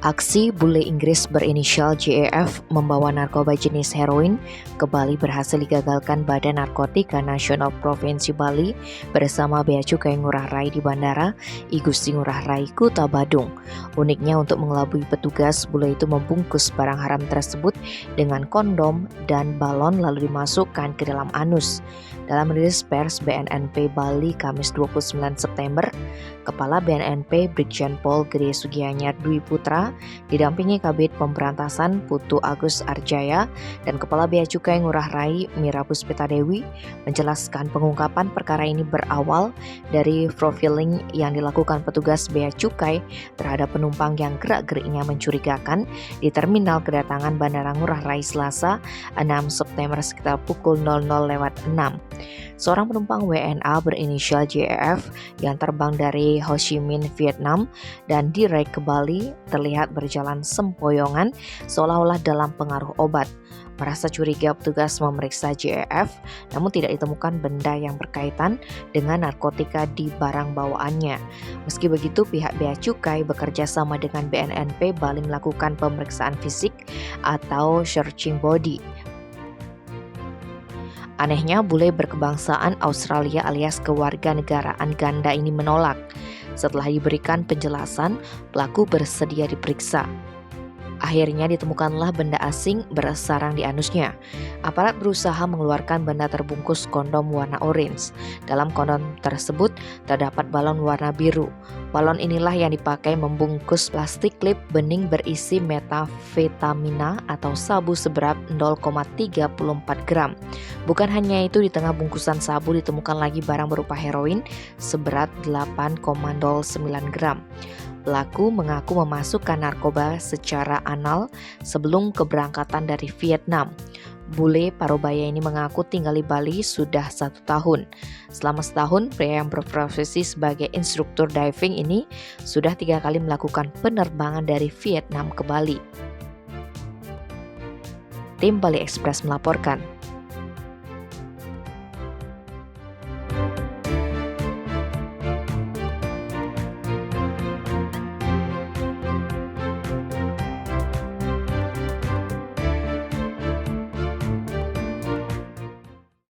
Aksi bule Inggris berinisial JEF membawa narkoba jenis heroin ke Bali berhasil digagalkan Badan Narkotika Nasional Provinsi Bali bersama Bea Cukai Ngurah Rai di Bandara I Gusti Ngurah Rai, Kuta Badung. Uniknya, untuk mengelabui petugas, bule itu membungkus barang haram tersebut dengan kondom dan balon lalu dimasukkan ke dalam anus. Dalam rilis pers BNNP Bali Kamis 29 September, Kepala BNNP Brigjen Pol Gede Sugianyar Dwi Putra didampingi Kabid Pemberantasan Putu Agus Arjaya dan Kepala Bea Cukai Ngurah Rai Mira Puspita Dewi menjelaskan pengungkapan perkara ini berawal dari profiling yang dilakukan petugas Bea Cukai terhadap penumpang yang gerak-geriknya mencurigakan di terminal kedatangan Bandara Ngurah Rai Selasa 6 September sekitar pukul 00.06. Seorang penumpang WNA berinisial JEF yang terbang dari Ho Chi Minh, Vietnam dan direct ke Bali terlihat berjalan sempoyongan seolah-olah dalam pengaruh obat. Merasa curiga, petugas memeriksa JEF, namun tidak ditemukan benda yang berkaitan dengan narkotika di barang bawaannya. Meski begitu, pihak Bea Cukai bekerja sama dengan BNNP Bali melakukan pemeriksaan fisik atau searching body. Anehnya, bule berkebangsaan Australia alias kewarganegaraan ganda ini menolak. Setelah diberikan penjelasan, pelaku bersedia diperiksa. Akhirnya ditemukanlah benda asing bersarang di anusnya. Aparat berusaha mengeluarkan benda terbungkus kondom warna orange. Dalam kondom tersebut terdapat balon warna biru. Balon inilah yang dipakai membungkus plastik klip bening berisi metafetamina atau sabu seberat 0,34 gram. Bukan hanya itu, di tengah bungkusan sabu ditemukan lagi barang berupa heroin seberat 8,09 gram. Pelaku mengaku memasukkan narkoba secara anal sebelum keberangkatan dari Vietnam. Bule Parubaya ini mengaku tinggal di Bali sudah 1 tahun. Selama setahun, pria yang berprofesi sebagai instruktur diving ini sudah 3 kali melakukan penerbangan dari Vietnam ke Bali. Tim Bali Express melaporkan.